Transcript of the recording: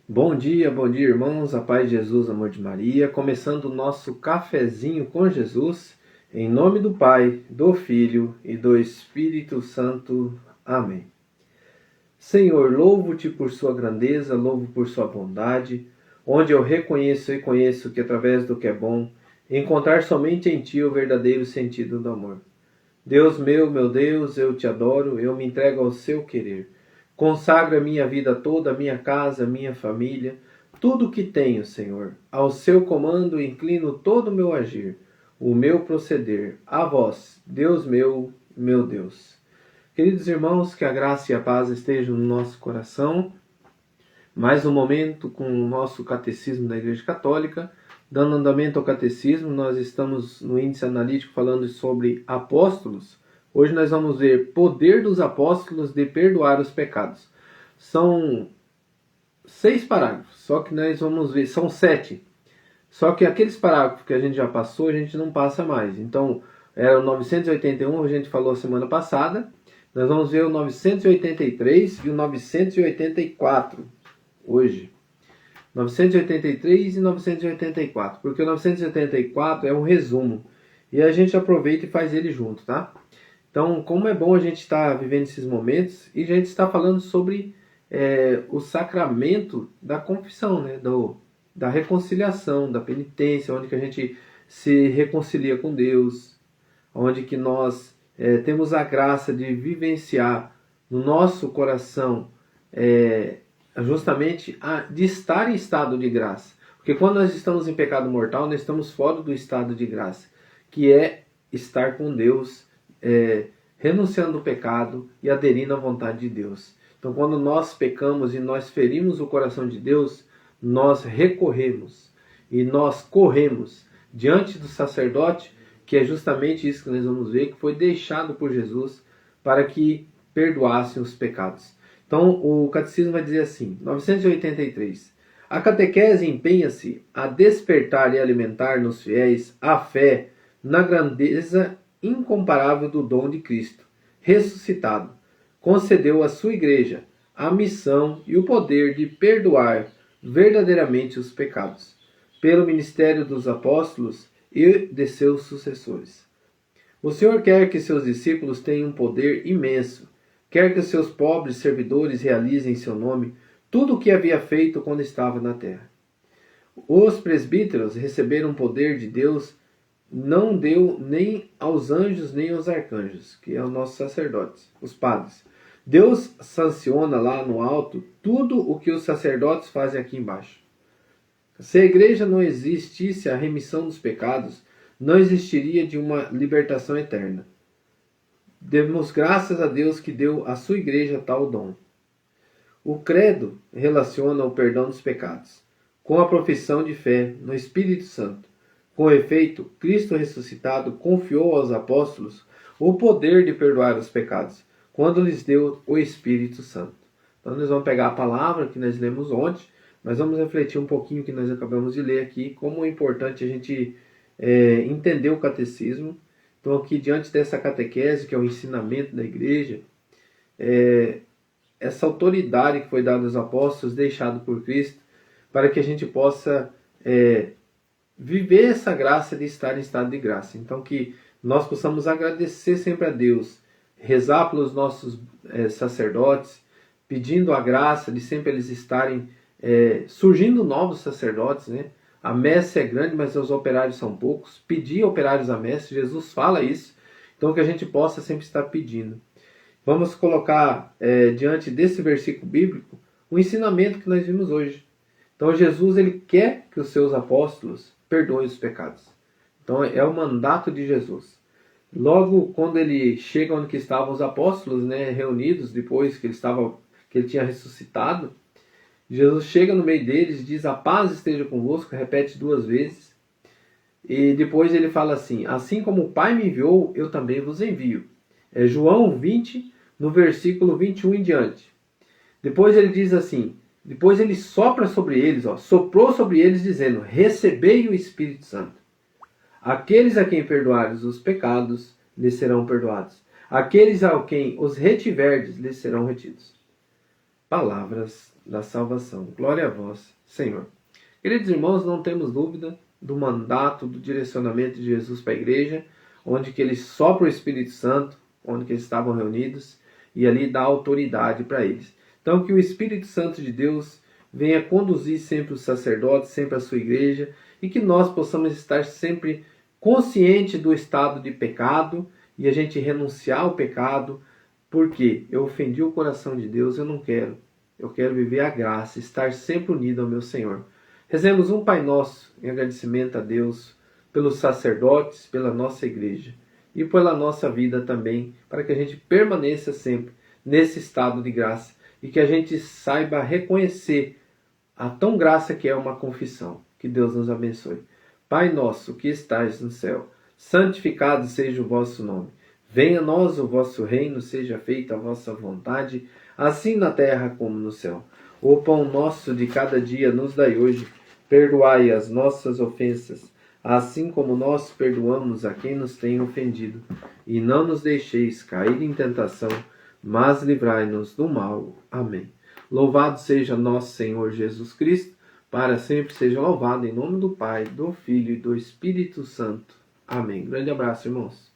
Bom dia, irmãos, a paz de Jesus, amor de Maria, começando o nosso cafezinho com Jesus, em nome do Pai, do Filho e do Espírito Santo. Amém. Senhor, louvo-te por sua grandeza, louvo por sua bondade, onde eu reconheço e conheço que através do que é bom, encontrar somente em ti o verdadeiro sentido do amor. Deus meu Deus, eu te adoro, eu me entrego ao seu querer. Consagro a minha vida toda, a minha casa, a minha família, tudo o que tenho, Senhor. Ao seu comando inclino todo o meu agir, o meu proceder. A vós, Deus meu Deus. Queridos irmãos, que a graça e a paz estejam no nosso coração. Mais um momento com o nosso catecismo da Igreja Católica. Dando andamento ao catecismo, nós estamos no índice analítico falando sobre apóstolos. Hoje nós vamos ver poder dos apóstolos de perdoar os pecados. São 6 parágrafos, só que nós vamos ver, são 7. Só que aqueles parágrafos que a gente já passou, a gente não passa mais. Então, era o 981, a gente falou semana passada. Nós vamos ver o 983 e o 984 hoje. 983 e 984, porque o 984 é um resumo. E a gente aproveita e faz ele junto, tá? Então, como é bom a gente estar vivendo esses momentos, e a gente está falando sobre o sacramento da confissão, né? Da reconciliação, da penitência, onde que a gente se reconcilia com Deus, onde que nós temos a graça de vivenciar no nosso coração justamente de estar em estado de graça. Porque quando nós estamos em pecado mortal, nós estamos fora do estado de graça, que é estar com Deus, renunciando ao pecado e aderindo à vontade de Deus. Então, quando nós pecamos e nós ferimos o coração de Deus, nós recorremos e nós corremos diante do sacerdote, que é justamente isso que nós vamos ver, que foi deixado por Jesus para que perdoassem os pecados. Então, o catecismo vai dizer assim, 983. A catequese empenha-se a despertar e alimentar nos fiéis a fé na grandeza incomparável do dom de Cristo, ressuscitado. Concedeu à sua igreja a missão e o poder de perdoar verdadeiramente os pecados, pelo ministério dos apóstolos e de seus sucessores. O Senhor quer que seus discípulos tenham um poder imenso, quer que os seus pobres servidores realizem em seu nome tudo o que havia feito quando estava na terra. Os presbíteros receberam o poder de Deus, não deu nem aos anjos nem aos arcanjos, que são os nossos sacerdotes, os padres. Deus sanciona lá no alto tudo o que os sacerdotes fazem aqui embaixo. Se a igreja não existisse a remissão dos pecados, não existiria de uma libertação eterna. Demos graças a Deus que deu à sua igreja tal dom. O credo relaciona o perdão dos pecados com a profissão de fé no Espírito Santo. Com efeito, Cristo ressuscitado confiou aos apóstolos o poder de perdoar os pecados, quando lhes deu o Espírito Santo. Então nós vamos pegar a palavra que nós lemos ontem, mas vamos refletir um pouquinho que nós acabamos de ler aqui, como é importante a gente entender o catecismo. Então aqui diante dessa catequese, que é o ensinamento da igreja, essa autoridade que foi dada aos apóstolos, deixado por Cristo, para que a gente possa viver essa graça de estar em estado de graça. Então que nós possamos agradecer sempre a Deus, rezar pelos nossos sacerdotes, pedindo a graça de sempre eles estarem surgindo novos sacerdotes, né? A messe é grande, mas os operários são poucos. Pedir operários à messe, Jesus fala isso. Então que a gente possa sempre estar pedindo. Vamos colocar diante desse versículo bíblico o ensinamento que nós vimos hoje. Então Jesus ele quer que os seus apóstolos perdoem os pecados. Então é o mandato de Jesus. Logo quando ele chega onde que estavam os apóstolos, né, reunidos depois que ele tinha ressuscitado, Jesus chega no meio deles, diz: a paz esteja convosco, repete 2 vezes. E depois ele fala assim: assim como o Pai me enviou, eu também vos envio. É João 20, no versículo 21 em diante. Depois ele diz assim, depois ele sopra sobre eles, soprou sobre eles dizendo: recebei o Espírito Santo. Aqueles a quem perdoares os pecados, lhes serão perdoados. Aqueles a quem os retiverdes, lhes serão retidos. palavras da salvação. Glória a vós, Senhor. Queridos irmãos, não temos dúvida do mandato, do direcionamento de Jesus para a igreja, onde que ele sopra o Espírito Santo, onde que eles estavam reunidos, e ali dá autoridade para eles. Então que o Espírito Santo de Deus venha conduzir sempre os sacerdotes, sempre a sua igreja, e que nós possamos estar sempre conscientes do estado de pecado, e a gente renunciar ao pecado, porque eu ofendi o coração de Deus, eu não quero. Eu quero viver a graça, estar sempre unido ao meu Senhor. Rezemos um Pai Nosso em agradecimento a Deus pelos sacerdotes, pela nossa igreja e pela nossa vida também, para que a gente permaneça sempre nesse estado de graça e que a gente saiba reconhecer a tão graça que é uma confissão. Que Deus nos abençoe. Pai nosso que estais no céu, santificado seja o vosso nome. Venha a nós o vosso reino, seja feita a vossa vontade, assim na terra como no céu. O pão nosso de cada dia nos dai hoje. Perdoai as nossas ofensas, assim como nós perdoamos a quem nos tem ofendido. E não nos deixeis cair em tentação, mas livrai-nos do mal. Amém. Louvado seja nosso Senhor Jesus Cristo, para sempre seja louvado em nome do Pai, do Filho e do Espírito Santo. Amém. Grande abraço, irmãos.